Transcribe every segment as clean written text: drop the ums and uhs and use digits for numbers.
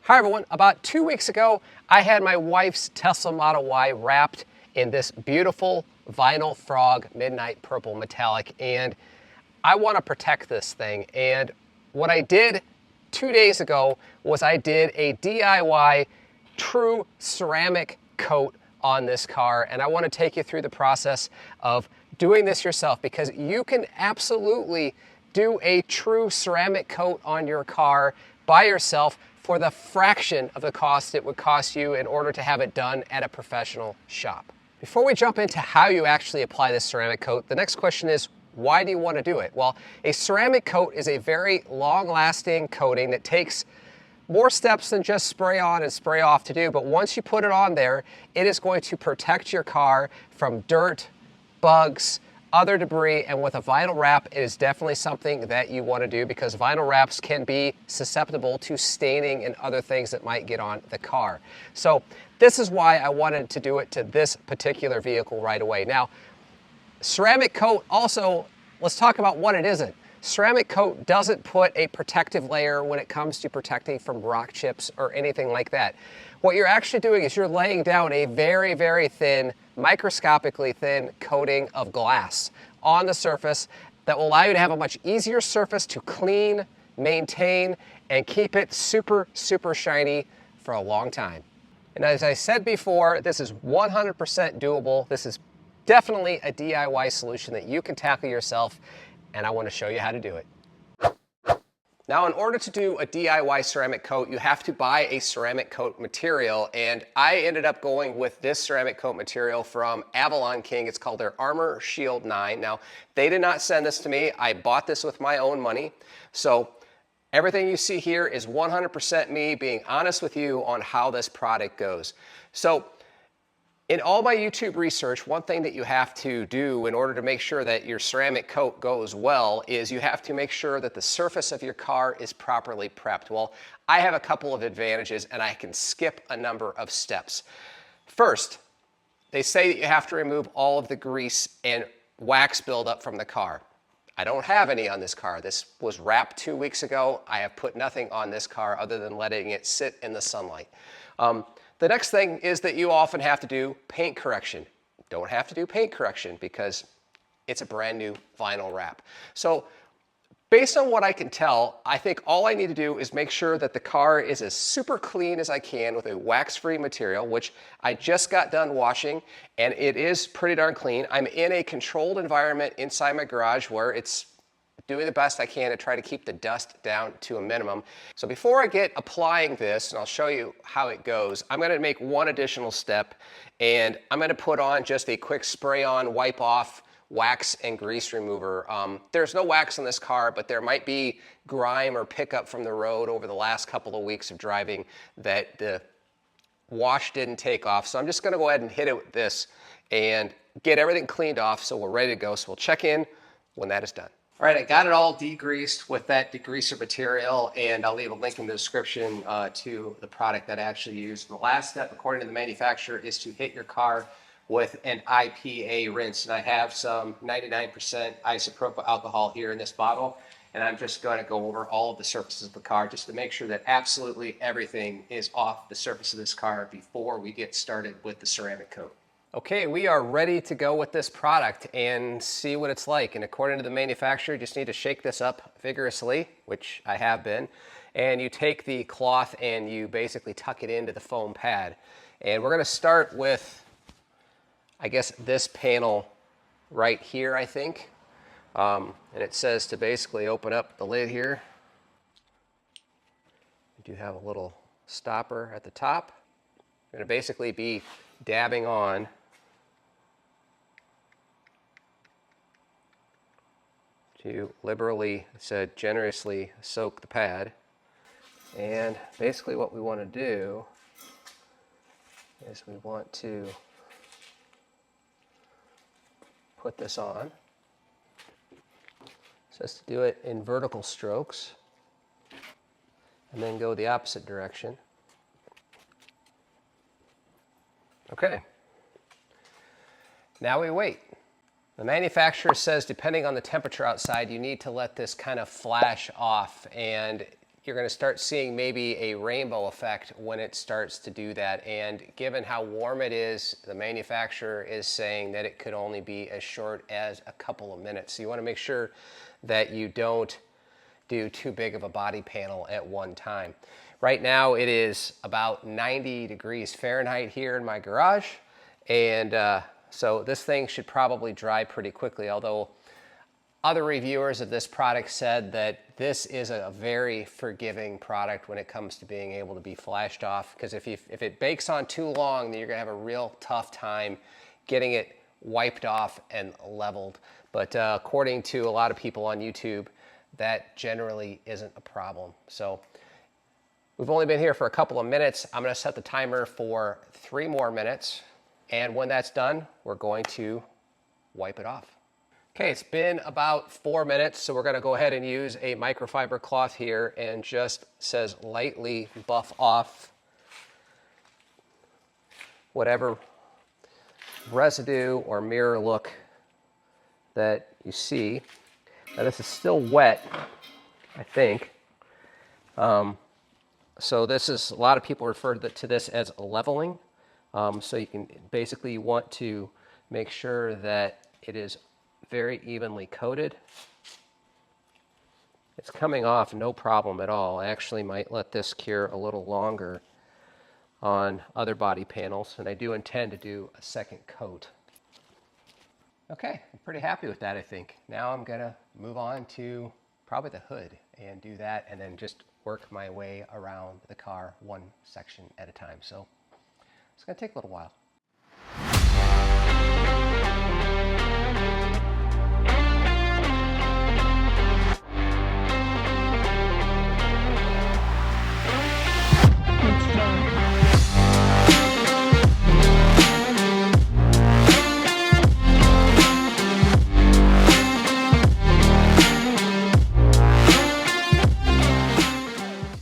Hi everyone, about 2 weeks ago, I had my wife's Tesla Model Y wrapped in this beautiful VinylFrog Midnight Purple Metallic, and I want to protect this thing. And what I did 2 days ago was I did a DIY true ceramic coat on this car, and I want to take you through the process of doing this yourself, because you can absolutely do a true ceramic coat on your car by yourself for the fraction of the cost it would cost you in order to have it done at a professional shop. Before we jump into how you actually apply this ceramic coat, the next question is, why do you want to do it? Well, a ceramic coat is a very long-lasting coating that takes more steps than just spray on and spray off to do, but once you put it on there, it is going to protect your car from dirt, bugs, other debris, and with a vinyl wrap, it is definitely something that you want to do because vinyl wraps can be susceptible to staining and other things that might get on the car. So this is why I wanted to do it to this particular vehicle right away. Now, ceramic coat also, let's talk about what it isn't. Ceramic coat doesn't put a protective layer when it comes to protecting from rock chips or anything like that. What you're actually doing is you're laying down a very, very thin, microscopically thin coating of glass on the surface that will allow you to have a much easier surface to clean, maintain, and keep it super, super shiny for a long time. And as I said before, this is 100% doable. This is definitely a DIY solution that you can tackle yourself, and I want to show you how to do it. Now, in order to do a DIY ceramic coat, you have to buy a ceramic coat material, and I ended up going with this ceramic coat material from Avalon King. It's called their Armor Shield 9. Now, they did not send this to me. I bought this with my own money. So everything you see here is 100% me being honest with you on how this product goes. So in all my YouTube research, one thing that you have to do in order to make sure that your ceramic coat goes well is you have to make sure that the surface of your car is properly prepped. Well, I have a couple of advantages and I can skip a number of steps. First, they say that you have to remove all of the grease and wax buildup from the car. I don't have any on this car. This was wrapped 2 weeks ago. I have put nothing on this car other than letting it sit in the sunlight. The next thing is that you often have to do paint correction. Don't have to do paint correction because it's a brand new vinyl wrap. So based on what I can tell, I think all I need to do is make sure that the car is as super clean as I can with a wax-free material, which I just got done washing, and it is pretty darn clean. I'm in a controlled environment inside my garage where it's doing the best I can to try to keep the dust down to a minimum. So before I get applying this, and I'll show you how it goes, I'm going to make one additional step, and I'm going to put on just a quick spray on, wipe off wax and grease remover. There's no wax on this car, but there might be grime or pickup from the road over the last couple of weeks of driving that the wash didn't take off. So I'm just going to go ahead and hit it with this and get everything cleaned off so we're ready to go. So we'll check in when that is done. All right, I got it all degreased with that degreaser material, and I'll leave a link in the description to the product that I actually used. The last step, according to the manufacturer, is to hit your car with an IPA rinse. And I have some 99% isopropyl alcohol here in this bottle, and I'm just going to go over all of the surfaces of the car just to make sure that absolutely everything is off the surface of this car before we get started with the ceramic coat. Okay, we are ready to go with this product and see what it's like. And according to the manufacturer, you just need to shake this up vigorously, which I have been. And you take the cloth and you basically tuck it into the foam pad. And we're going to start with, I guess, this panel right here, I think. And it says to basically open up the lid here. You do have a little stopper at the top. You're going to basically be dabbing on to liberally, said generously soak the pad. And basically what we want to do is we want to put this on. It says to do it in vertical strokes and then go the opposite direction. Okay. Now we wait. The manufacturer says depending on the temperature outside, you need to let this kind of flash off, and you're going to start seeing maybe a rainbow effect when it starts to do that. And given how warm it is, the manufacturer is saying that it could only be as short as a couple of minutes. So you want to make sure that you don't do too big of a body panel at one time. Right now it is about 90 degrees Fahrenheit here in my garage, and so this thing should probably dry pretty quickly, although other reviewers of this product said that this is a very forgiving product when it comes to being able to be flashed off, because if it bakes on too long, then you're going to have a real tough time getting it wiped off and leveled. But according to a lot of people on YouTube, that generally isn't a problem. So we've only been here for a couple of minutes. I'm going to set the timer for 3 more minutes. And when that's done, we're going to wipe it off. Okay, it's been about 4 minutes, so we're going to go ahead and use a microfiber cloth here and just says lightly buff off whatever residue or mirror look that you see. Now this is still wet, I think. So this is, a lot of people refer to this as leveling. So you can basically, you want to make sure that it is very evenly coated. It's coming off no problem at all. I actually might let this cure a little longer on other body panels, and I do intend to do a second coat. Okay, I'm pretty happy with that, I think. Now I'm gonna move on to probably the hood and do that, and then just work my way around the car one section at a time. So it's gonna take a little while.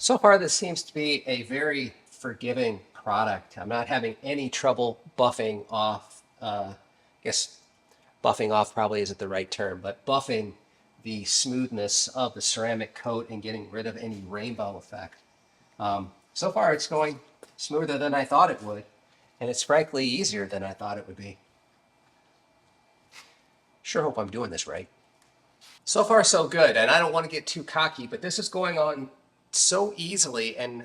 So far, this seems to be a very forgiving product. I'm not having any trouble buffing off, I guess buffing off probably isn't the right term, but buffing the smoothness of the ceramic coat and getting rid of any rainbow effect. So far, it's going smoother than I thought it would, and it's frankly easier than I thought it would be. Sure hope I'm doing this right. So far, so good, and I don't want to get too cocky, but this is going on so easily and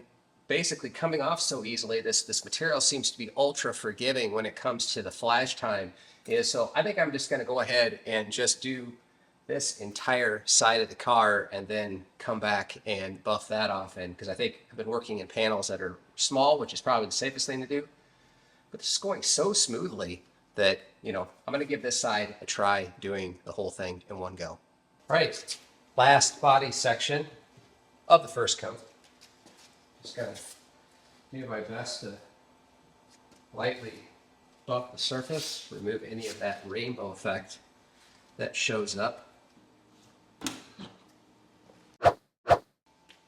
basically coming off so easily. This material seems to be ultra forgiving when it comes to the flash time. So I think I'm just going to go ahead and just do this entire side of the car and then come back and buff that off. And because I think I've been working in panels that are small, which is probably the safest thing to do. But this is going so smoothly that, you know, I'm going to give this side a try doing the whole thing in one go. All right, last body section of the first coat. Just gotta do my best to lightly buff the surface, remove any of that rainbow effect that shows up.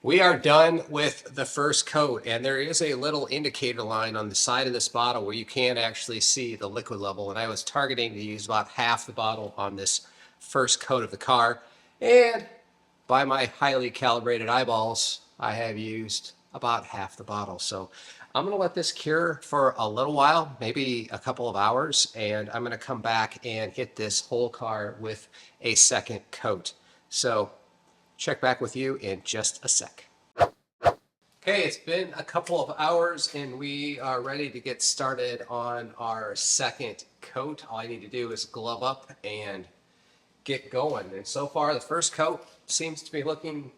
We are done with the first coat, and there is a little indicator line on the side of this bottle where you can actually see the liquid level, and I was targeting to use about half the bottle on this first coat of the car, and by my highly calibrated eyeballs, I have used about half the bottle. So I'm gonna let this cure for a little while, maybe a couple of hours, and I'm gonna come back and hit this whole car with a second coat. So check back with you in just a sec. Okay, it's been a couple of hours and we are ready to get started on our second coat. All I need to do is glove up and get going. And so far, the first coat seems to be looking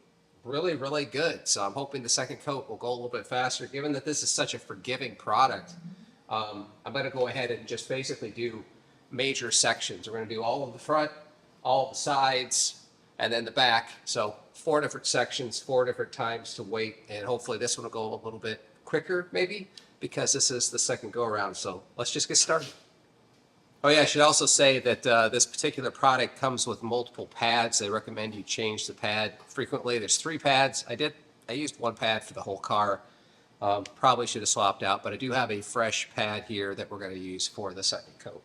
really, really good. So I'm hoping the second coat will go a little bit faster. Given that this is such a forgiving product, I'm going to go ahead and just basically do major sections. We're going to do all of the front, all of the sides, and then the back. So 4 different sections, 4 different times to wait. And hopefully this one will go a little bit quicker, maybe, because this is the second go around. So let's just get started. Oh yeah, I should also say that this particular product comes with multiple pads. They recommend you change the pad frequently. There's 3 pads. I used 1 pad for the whole car. Probably should have swapped out, but I do have a fresh pad here that we're going to use for the second coat.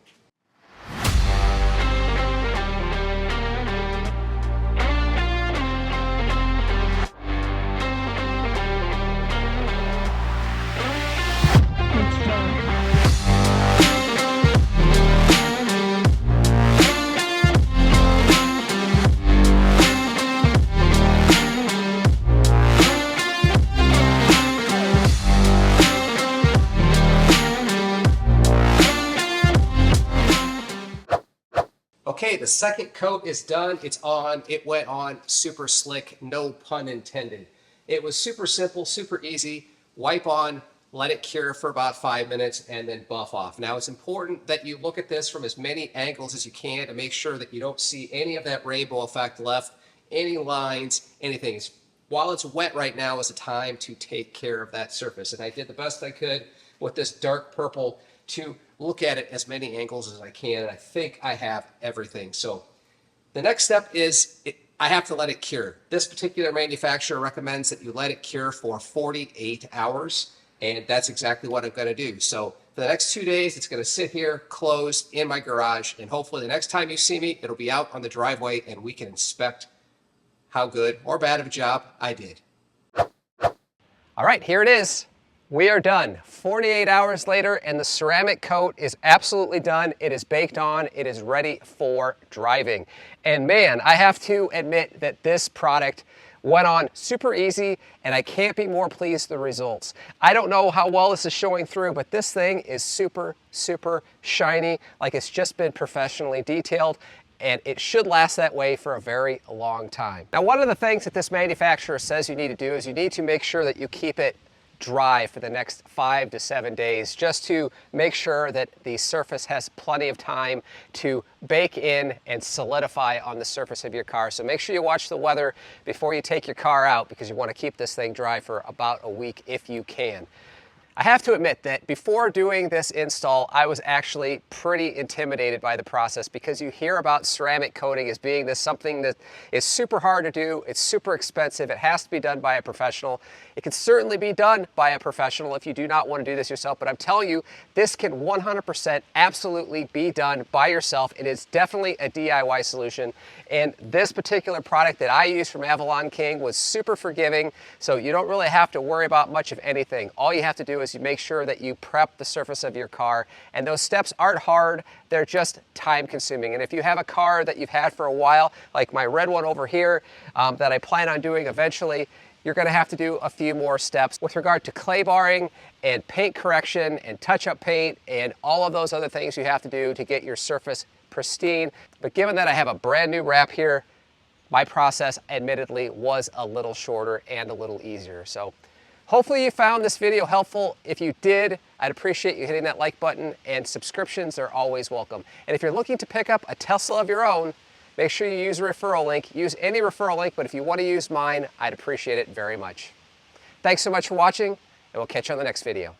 Okay, the second coat is done. It's on. It went on super slick, no pun intended. It was super simple, super easy. Wipe on, let it cure for about 5 minutes, and then buff off. Now, it's important that you look at this from as many angles as you can to make sure that you don't see any of that rainbow effect left, any lines, anything. While it's wet right now is a time to take care of that surface. And I did the best I could with this dark purple to look at it as many angles as I can, and I think I have everything. So the next step is I have to let it cure. This particular manufacturer recommends that you let it cure for 48 hours, and that's exactly what I'm going to do. So for the next 2 days, it's going to sit here closed in my garage, and hopefully the next time you see me, it'll be out on the driveway and we can inspect how good or bad of a job I did. All right, here it is. We are done. 48 hours later, and the ceramic coat is absolutely done. It is baked on. It is ready for driving. And man, I have to admit that this product went on super easy, and I can't be more pleased with the results. I don't know how well this is showing through, but this thing is super, super shiny, like it's just been professionally detailed, and it should last that way for a very long time. Now, one of the things that this manufacturer says you need to do is you need to make sure that you keep it dry for the next 5 to 7 days, just to make sure that the surface has plenty of time to bake in and solidify on the surface of your car. So make sure you watch the weather before you take your car out, because you want to keep this thing dry for about a week if you can. I have to admit that before doing this install, I was actually pretty intimidated by the process, because you hear about ceramic coating as being this something that is super hard to do, it's super expensive, it has to be done by a professional. It can certainly be done by a professional if you do not want to do this yourself, but I'm telling you, this can 100% absolutely be done by yourself. It is definitely a DIY solution, and this particular product that I use from Avalon King was super forgiving, so you don't really have to worry about much of anything. All you have to do is you make sure that you prep the surface of your car, and those steps aren't hard, they're just time consuming. And if you have a car that you've had for a while, like my red one over here, that I plan on doing eventually, you're going to have to do a few more steps with regard to clay barring and paint correction and touch-up paint and all of those other things you have to do to get your surface pristine. But given that I have a brand new wrap here, my process admittedly was a little shorter and a little easier. So hopefully you found this video helpful. If you did, I'd appreciate you hitting that like button, and subscriptions are always welcome. And if you're looking to pick up a Tesla of your own, make sure you use a referral link. Use any referral link, but if you want to use mine, I'd appreciate it very much. Thanks so much for watching, and we'll catch you on the next video.